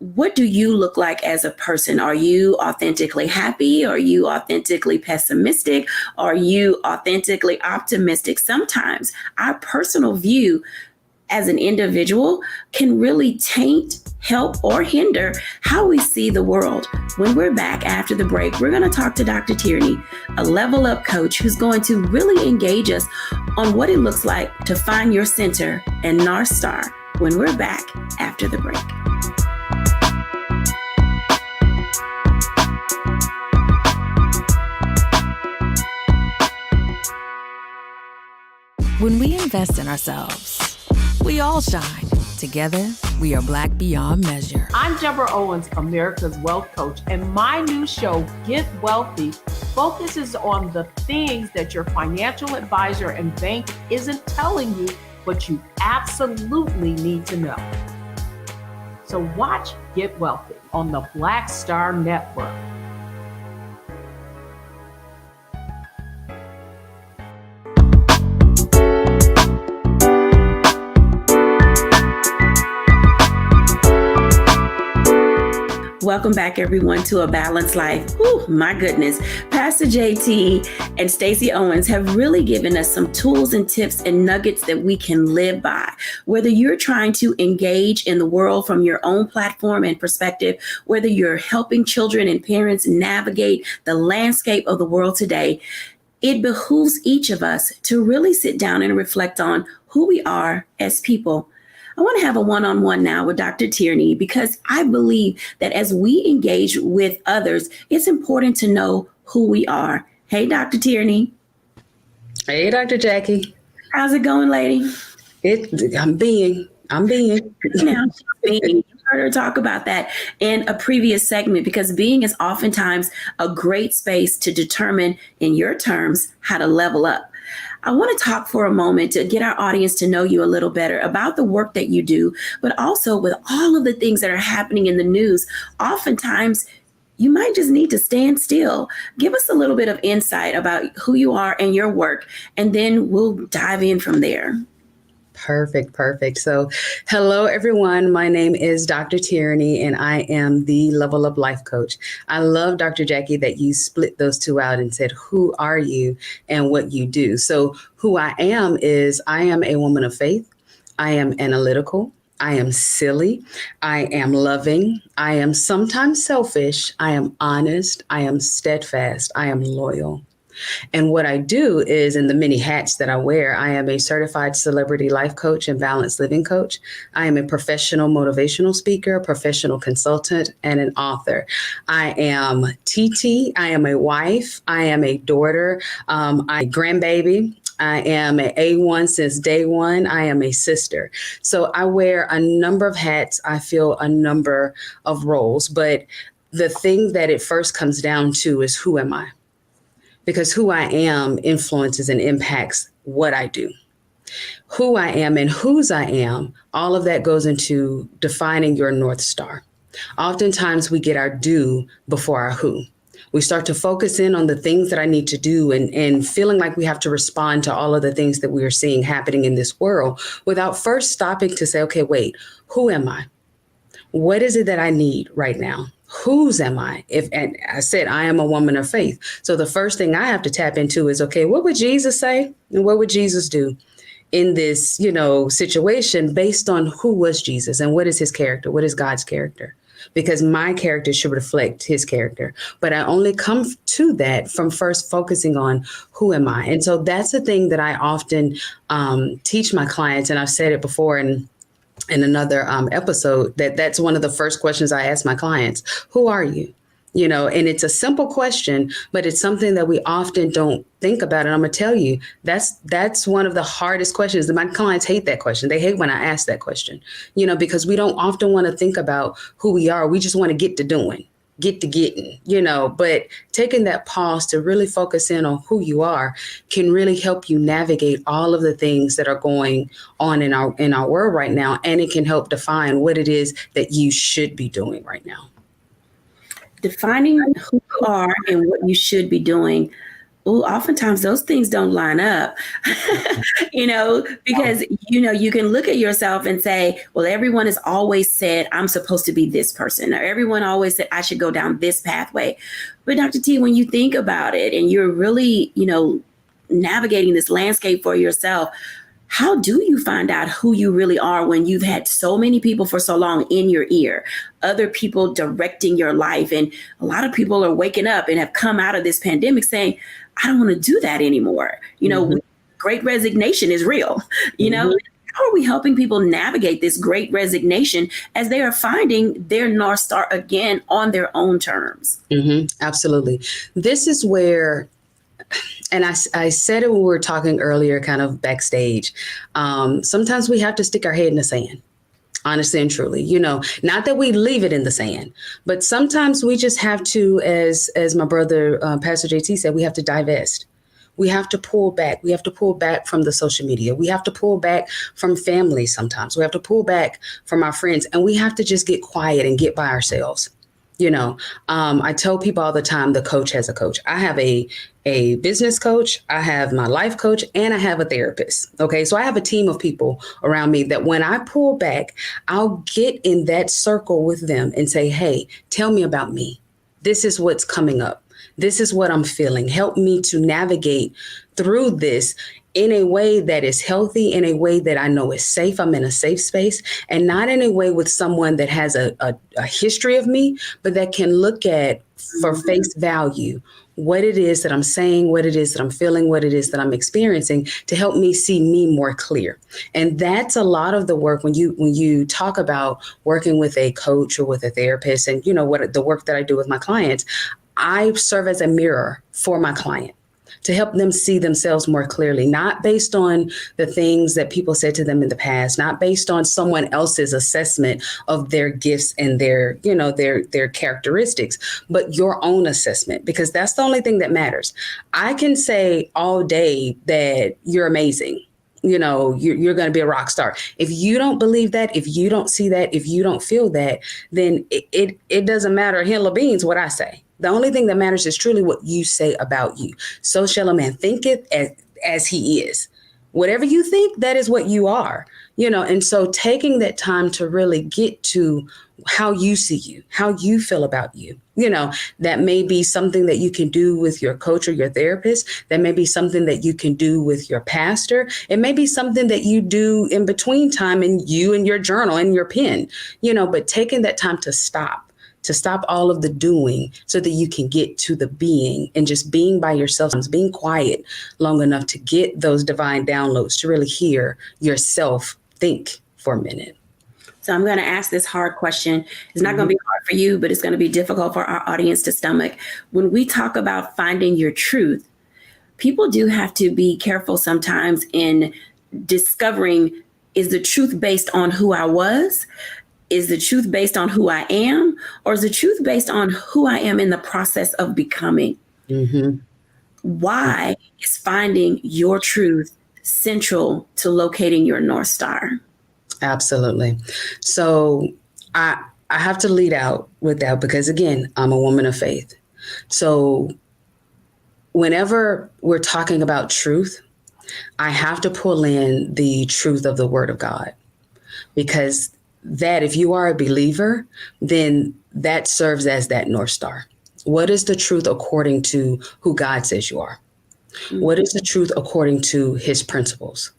Speaker 2: what do you look like as a person? Are you authentically happy? Are you authentically pessimistic? Are you authentically optimistic? Sometimes our personal view as an individual can really taint, help, or hinder how we see the world. When we're back after the break, we're going to talk to Dr. Tierney, a level up coach who's going to really engage us on what it looks like to find your center and North Star when we're back after the break.
Speaker 1: When we invest in ourselves, we all shine. Together, we are Black beyond measure.
Speaker 8: I'm Deborah Owens, America's Wealth Coach, and my new show, Get Wealthy, focuses on the things that your financial advisor and bank isn't telling you, but you absolutely need to know. So watch Get Wealthy on the Black Star Network.
Speaker 2: Welcome back, everyone, to A Balanced Life. Whew, my goodness. Pastor JT and Stacey Owens have really given us some tools and tips and nuggets that we can live by. Whether you're trying to engage in the world from your own platform and perspective, whether you're helping children and parents navigate the landscape of the world today, it behooves each of us to really sit down and reflect on who we are as people. I want to have a one-on-one now with Dr. Tierney, because I believe that as we engage with others, it's important to know who we are. Hey, Dr. Tierney.
Speaker 3: Hey, Dr. Jacquie.
Speaker 2: How's it going, lady?
Speaker 3: I'm being.
Speaker 2: Now, you heard her talk about that in a previous segment, because being is oftentimes a great space to determine, in your terms, how to level up. I want to talk for a moment to get our audience to know you a little better about the work that you do, but also with all of the things that are happening in the news. Oftentimes, you might just need to stand still. Give us a little bit of insight about who you are and your work, and then we'll dive in from there.
Speaker 3: Perfect. So hello, everyone. My name is Dr. Tierney, and I am the Level Up Life Coach. I love, Dr. Jacquie, that you split those two out and said, who are you and what you do? So who I am is I am a woman of faith. I am analytical. I am silly. I am loving. I am sometimes selfish. I am honest. I am steadfast. I am loyal. And what I do is, in the many hats that I wear, I am a certified celebrity life coach and balanced living coach. I am a professional motivational speaker, professional consultant, and an author. I am TT. I am a wife. I am a daughter. I'm a grandbaby. I am an A1 since day one. I am a sister. So I wear a number of hats. I fill a number of roles. But the thing that it first comes down to is, who am I? Because who I am influences and impacts what I do. Who I am and whose I am, all of that goes into defining your North Star. Oftentimes we get our do before our who. We start to focus in on the things that I need to do and feeling like we have to respond to all of the things that we are seeing happening in this world without first stopping to say, okay, wait, who am I? What is it that I need right now? Whose am I? And I said, I am a woman of faith. So the first thing I have to tap into is, okay, what would Jesus say? And what would Jesus do in this, situation based on who was Jesus and what is his character? What is God's character? Because my character should reflect his character. But I only come to that from first focusing on who am I? And so that's the thing that I often teach my clients. And I've said it before in another episode, that's one of the first questions I ask my clients. Who are you? And it's a simple question, but it's something that we often don't think about. And I'm going to tell you, that's one of the hardest questions. My clients hate that question. They hate when I ask that question, because we don't often want to think about who we are. We just want to get to doing, get to getting, but taking that pause to really focus in on who you are can really help you navigate all of the things that are going on in our world right now. And it can help define what it is that you should be doing right now.
Speaker 2: Defining who you are and what you should be doing. Well, oftentimes those things don't line up, because, you can look at yourself and say, well, everyone has always said I'm supposed to be this person, or everyone always said I should go down this pathway. But Dr. T, when you think about it and you're really, navigating this landscape for yourself, how do you find out who you really are when you've had so many people for so long in your ear, other people directing your life? And a lot of people are waking up and have come out of this pandemic saying, I don't want to do that anymore. Great resignation is real. How are we helping people navigate this great resignation as they are finding their North Star again on their own terms?
Speaker 3: Absolutely. This is where, and I said it when we were talking earlier, kind of backstage. Sometimes we have to stick our head in the sand, honestly and truly, not that we leave it in the sand, but sometimes we just have to, as my brother, Pastor JT said, we have to divest. We have to pull back. We have to pull back from the social media. We have to pull back from family sometimes. We have to pull back from our friends, and we have to just get quiet and get by ourselves. I tell people all the time, the coach has a coach. I have a business coach, I have my life coach, and I have a therapist. Okay. So I have a team of people around me that when I pull back, I'll get in that circle with them and say, hey, tell me about me. This is what's coming up. This is what I'm feeling. Help me to navigate through this in a way that is healthy, in a way that I know is safe. I'm in a safe space, and not in a way with someone that has a history of me, but that can look at for face value what it is that I'm saying, what it is that I'm feeling, what it is that I'm experiencing, to help me see me more clear. And that's a lot of the work when you talk about working with a coach or with a therapist, and what the work that I do with my clients, I serve as a mirror for my client to help them see themselves more clearly, not based on the things that people said to them in the past, not based on someone else's assessment of their gifts and their characteristics, but your own assessment, because that's the only thing that matters. I can say all day that you're amazing. You're going to be a rock star. If you don't believe that, if you don't see that, if you don't feel that, then it doesn't matter a hill of beans what I say. The only thing that matters is truly what you say about you. So shall a man thinketh as he is. Whatever you think, that is what you are. And so taking that time to really get to how you see you, how you feel about you, that may be something that you can do with your coach or your therapist. That may be something that you can do with your pastor. It may be something that you do in between time in you and your journal and your pen, but taking that time to stop all of the doing so that you can get to the being, and just being by yourself, being quiet long enough to get those divine downloads, to really hear yourself think for a minute.
Speaker 2: So I'm going to ask this hard question. It's not going to be hard for you, but it's going to be difficult for our audience to stomach. When we talk about finding your truth, people do have to be careful sometimes in discovering, is the truth based on who I was? Is the truth based on who I am? Or is the truth based on who I am in the process of becoming? Why is finding your truth central to locating your North Star?
Speaker 3: Absolutely. So I have to lead out with that because, again, I'm a woman of faith. So whenever we're talking about truth, I have to pull in the truth of the Word of God, because that, if you are a believer, then that serves as that North Star. What is the truth according to who God says you are? What is the truth according to his principles?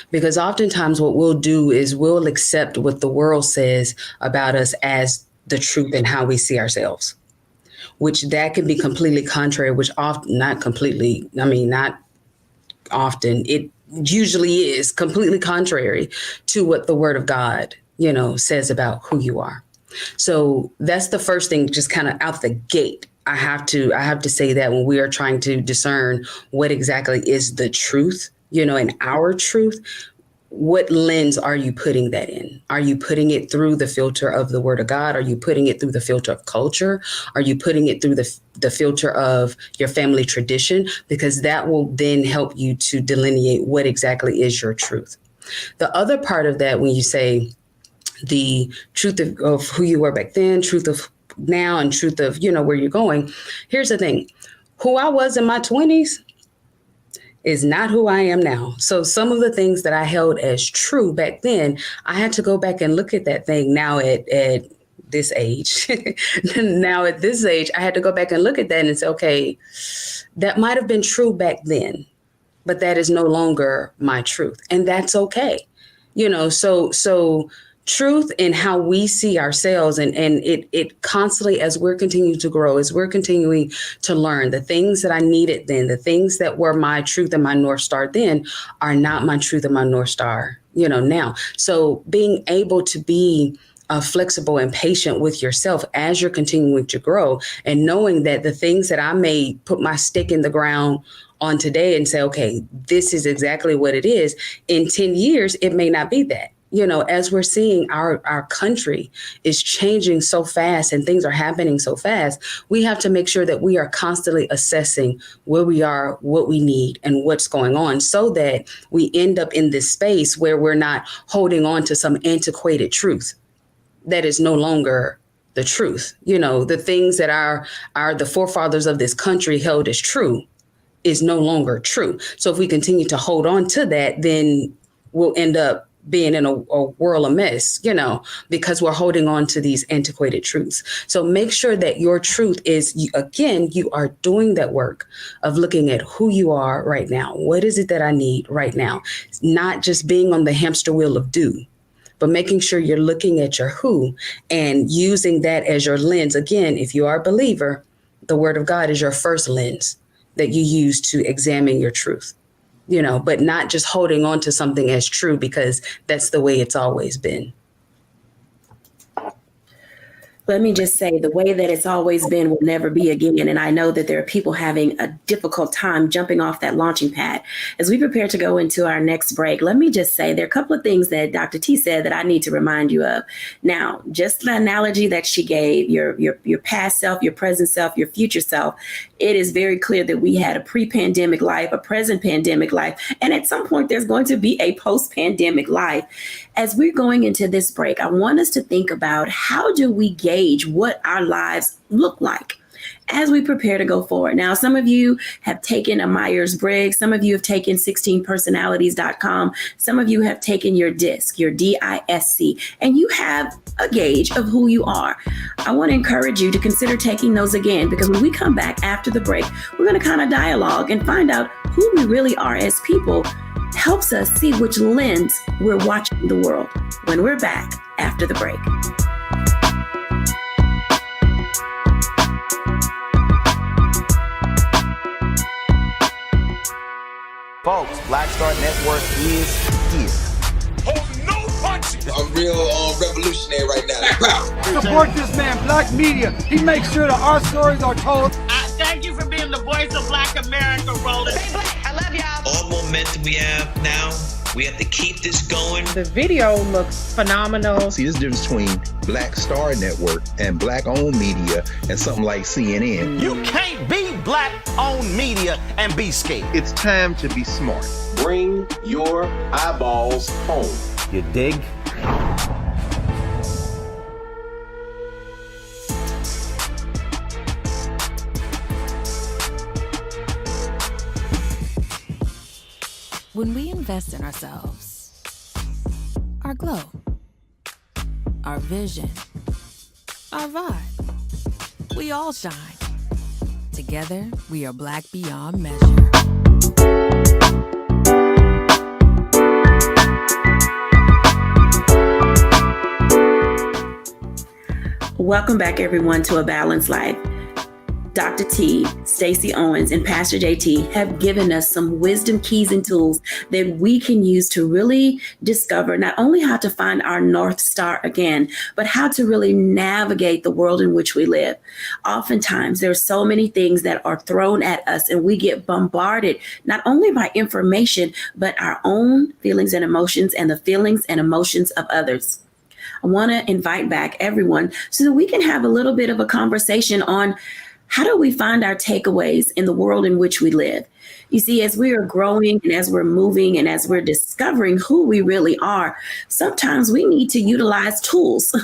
Speaker 3: Because oftentimes what we'll do is we'll accept what the world says about us as the truth and how we see ourselves, which that can be completely contrary, which often, not completely, I mean, not often, it usually is completely contrary to what the Word of God, you know, says about who you are. So that's the first thing, just kind of out the gate. I have to say that when we are trying to discern what exactly is the truth, you know, and our truth, what lens are you putting that in? Are you putting it through the filter of the Word of God? Are you putting it through the filter of culture? Are you putting it through the filter of your family tradition? Because that will then help you to delineate what exactly is your truth. The other part of that, when you say the truth of who you were back then, truth of now, and truth of, you know, where you're going. Here's the thing. Who I was in my 20s is not who I am now. So some of the things that I held as true back then, I had to go back and look at that thing now at this age. Now at this age, I had to go back and look at that and say, okay, that might have been true back then, but that is no longer my truth. And that's okay. You know, so truth in how we see ourselves, and it constantly, as we're continuing to grow, as we're continuing to learn, the things that I needed then, the things that were my truth and my North Star then are not my truth and my North Star, you know, now. So being able to be flexible and patient with yourself as you're continuing to grow, and knowing that the things that I may put my stick in the ground on today and say, okay, this is exactly what it is. In 10 years, it may not be that. You know, as we're seeing our country is changing so fast and things are happening so fast, we have to make sure that we are constantly assessing where we are, what we need, and what's going on, so that we end up in this space where we're not holding on to some antiquated truth that is no longer the truth. You know, the things that the forefathers of this country held as true is no longer true. So if we continue to hold on to that, then we'll end up being in a world of mess, you know, because we're holding on to these antiquated truths. So make sure that your truth is, you are doing that work of looking at who you are right now. What is it that I need right now? It's not just being on the hamster wheel of do, but making sure you're looking at your who and using that as your lens. Again, if you are a believer, the Word of God is your first lens that you use to examine your truth. You know, but not just holding on to something as true because that's the way it's always been.
Speaker 2: Let me just say, the way that it's always been will never be again. And I know that there are people having a difficult time jumping off that launching pad. As we prepare to go into our next break, let me just say there are a couple of things that Dr. T said that I need to remind you of. Now, just the analogy that she gave, your past self, your present self, your future self, it is very clear that we had a pre-pandemic life, a present pandemic life, and at some point there's going to be a post-pandemic life. As we're going into this break, I want us to think about, how do we gauge what our lives look like as we prepare to go forward? Now, some of you have taken a Myers-Briggs. Some of you have taken 16personalities.com. Some of you have taken your DISC, your DISC, and you have a gauge of who you are. I want to encourage you to consider taking those again, because when we come back after the break, we're going to kind of dialogue and find out who we really are as people. Helps us see which lens we're watching the world when we're back after the break.
Speaker 10: Folks, Black Star Network is here.
Speaker 11: Oh, no punches!
Speaker 12: I'm real revolutionary right now.
Speaker 13: Support this man, Black Media. He makes sure that our stories are told.
Speaker 11: Thank you for being the voice of Black America, Roland.
Speaker 14: Stay black. I love y'all.
Speaker 15: All momentum we have now, we have to keep this going.
Speaker 16: The video looks phenomenal.
Speaker 9: See, this difference between Black Star Network and Black-owned media and something like CNN.
Speaker 11: You can't be Black-owned media and be scared.
Speaker 17: It's time to be smart.
Speaker 18: Bring your eyeballs home.
Speaker 10: You dig?
Speaker 1: When we invest in ourselves, our glow, our vision, our vibe, we all shine. Together, we are Black beyond measure.
Speaker 2: Welcome back, everyone, to A Balanced Life. Dr. T, Stacey Owens, and Pastor JT have given us some wisdom keys and tools that we can use to really discover not only how to find our North Star again, but how to really navigate the world in which we live. Oftentimes, there are so many things that are thrown at us, and we get bombarded not only by information, but our own feelings and emotions and the feelings and emotions of others. I want to invite back everyone so that we can have a little bit of a conversation on how do we find our takeaways in the world in which we live? You see, as we are growing and as we're moving and as we're discovering who we really are, sometimes we need to utilize tools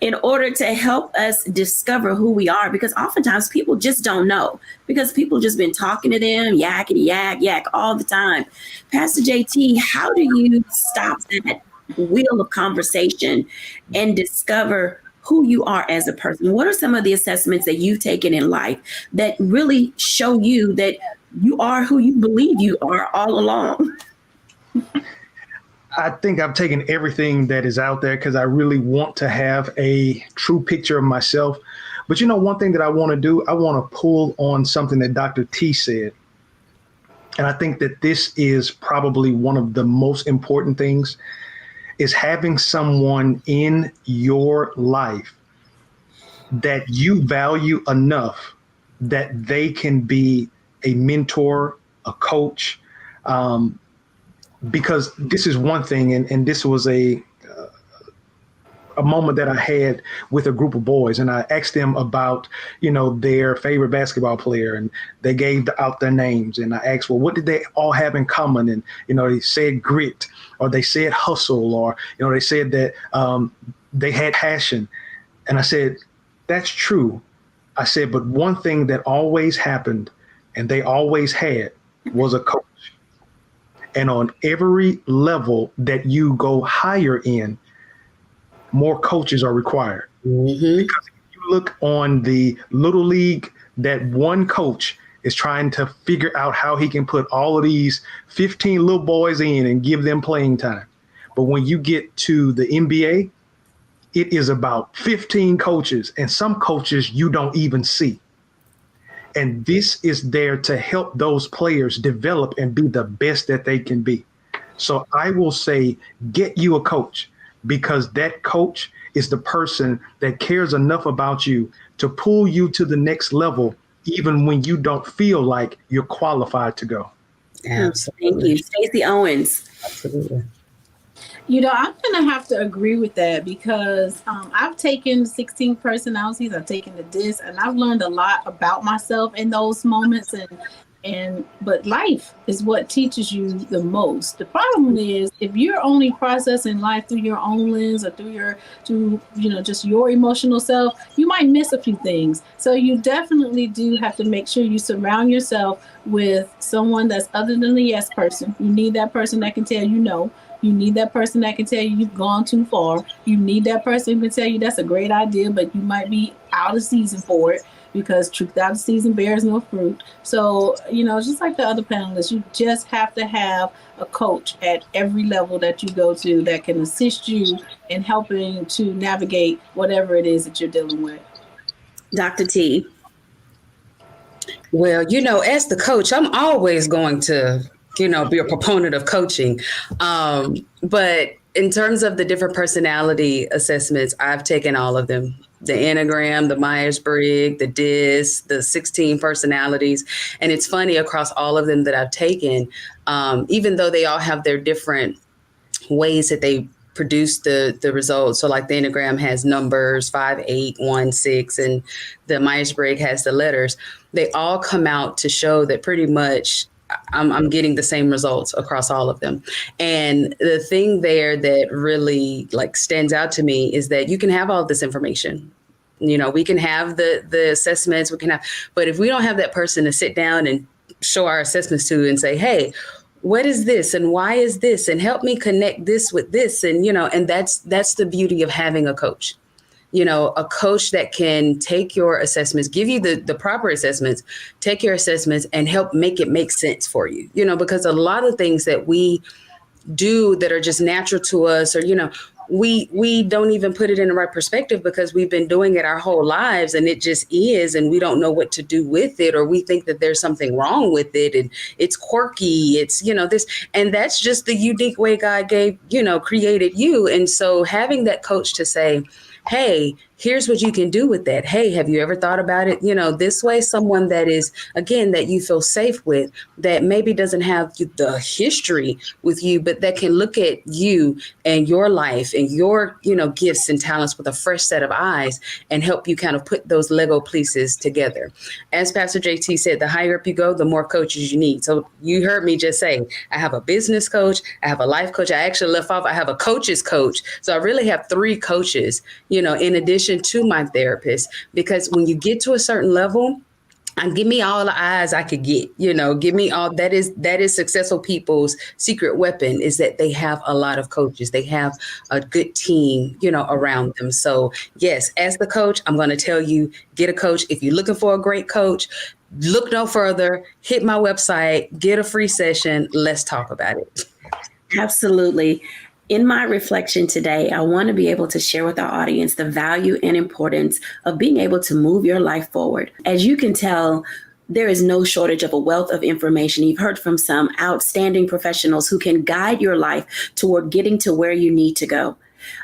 Speaker 2: in order to help us discover who we are, because oftentimes people just don't know, because people just been talking to them, yakety yak all the time. Pastor JT, how do you stop that wheel of conversation and discover who you are as a person? What are some of the assessments that you've taken in life that really show you that you are who you believe you are all along?
Speaker 4: I think I've taken everything that is out there because I really want to have a true picture of myself. But you know, one thing that I want to do, I want to pull on something that Dr. T said. And I think that this is probably one of the most important things, is having someone in your life that you value enough that they can be a mentor, a coach, because this is one thing, and this was a moment that I had with a group of boys, and I asked them about, their favorite basketball player, and they gave out their names, and I asked, well, what did they all have in common? And, they said grit, or they said hustle, or, they said that they had passion. And I said, that's true. I said, but one thing that always happened and they always had was a coach. And on every level that you go higher in, more coaches are required. Mm-hmm. Because if you look on the little league, that one coach is trying to figure out how he can put all of these 15 little boys in and give them playing time. But when you get to the NBA, it is about 15 coaches, and some coaches you don't even see. And this is there to help those players develop and be the best that they can be. So I will say, get you a coach, because that coach is the person that cares enough about you to pull you to the next level, even when you don't feel like you're qualified to go.
Speaker 2: Absolutely. Thank you. Stacey Owens.
Speaker 3: Absolutely.
Speaker 5: I'm going to have to agree with that, because I've taken 16 personalities, I've taken the DISC, and I've learned a lot about myself in those moments. But life is what teaches you the most. The problem is, if you're only processing life through your own lens or through just your emotional self, you might miss a few things. So you definitely do have to make sure you surround yourself with someone that's other than the yes person. You need that person that can tell you no. You need that person that can tell you you've gone too far. You need that person who can tell you that's a great idea, but you might be out of season for it, because truth out of season bears no fruit. So, just like the other panelists, you just have to have a coach at every level that you go to that can assist you in helping to navigate whatever it is that you're dealing with.
Speaker 2: Dr. T.
Speaker 3: Well, as the coach, I'm always going to be a proponent of coaching. But in terms of the different personality assessments, I've taken all of them. The Enneagram, the Myers-Briggs, the DISC, the 16 personalities. And it's funny, across all of them that I've taken, even though they all have their different ways that they produce the results. So like the Enneagram has numbers 5, 8, 1, 6, and the Myers-Briggs has the letters. They all come out to show that pretty much I'm getting the same results across all of them. And the thing there that really stands out to me is that you can have all this information. We can have the assessments, but if we don't have that person to sit down and show our assessments to and say, hey, what is this and why is this, and help me connect this with this. And, and that's the beauty of having a coach. A coach that can take your assessments, give you the proper assessments, take your assessments and help make it make sense for you, because a lot of things that we do that are just natural to us, or, we don't even put it in the right perspective because we've been doing it our whole lives and it just is, and we don't know what to do with it, or we think that there's something wrong with it and it's quirky, it's, this, and that's just the unique way God created you. And so having that coach to say, hey, here's what you can do with that. Hey, have you ever thought about it, this way? Someone that is, again, that you feel safe with, that maybe doesn't have the history with you, but that can look at you and your life and your, gifts and talents with a fresh set of eyes and help you kind of put those Lego pieces together. As Pastor JT said, the higher up you go, the more coaches you need. So you heard me just say, I have a business coach, I have a life coach. I actually left off, I have a coach's coach. So I really have 3 coaches, in addition to my therapist, because when you get to a certain level, and give me all the eyes I could get, give me all that is successful people's secret weapon, is that they have a lot of coaches. They have a good team, around them. So yes, as the coach, I'm going to tell you, get a coach. If you're looking for a great coach, look no further, hit my website, get a free session. Let's talk about it.
Speaker 2: Absolutely. In my reflection today, I want to be able to share with our audience the value and importance of being able to move your life forward. As you can tell, there is no shortage of a wealth of information. You've heard from some outstanding professionals who can guide your life toward getting to where you need to go.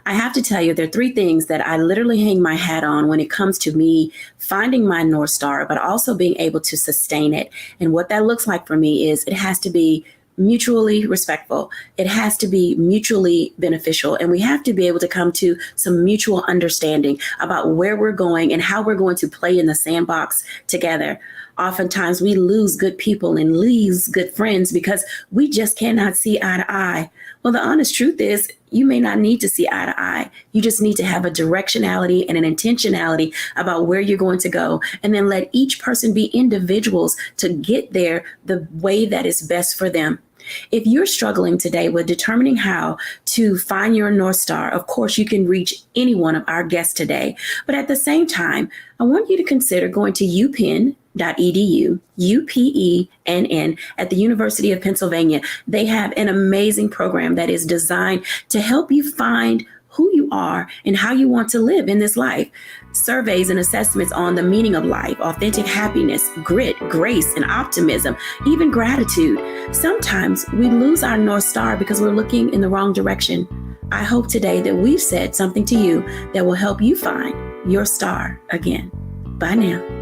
Speaker 2: I have to tell you, there are 3 things that I literally hang my hat on when it comes to me finding my North Star, but also being able to sustain it. And what that looks like for me is it has to be mutually respectful. It has to be mutually beneficial. And we have to be able to come to some mutual understanding about where we're going and how we're going to play in the sandbox together. Oftentimes we lose good people and lose good friends because we just cannot see eye to eye. Well, the honest truth is you may not need to see eye to eye. You just need to have a directionality and an intentionality about where you're going to go, and then let each person be individuals to get there the way that is best for them. If you're struggling today with determining how to find your North Star, of course, you can reach any one of our guests today. But at the same time, I want you to consider going to upenn.edu, UPENN, at the University of Pennsylvania. They have an amazing program that is designed to help you find who you are and how you want to live in this life. Surveys and assessments on the meaning of life, authentic happiness, grit, grace, and optimism, even gratitude. Sometimes we lose our North Star because we're looking in the wrong direction. I hope today that we've said something to you that will help you find your star again. Bye now.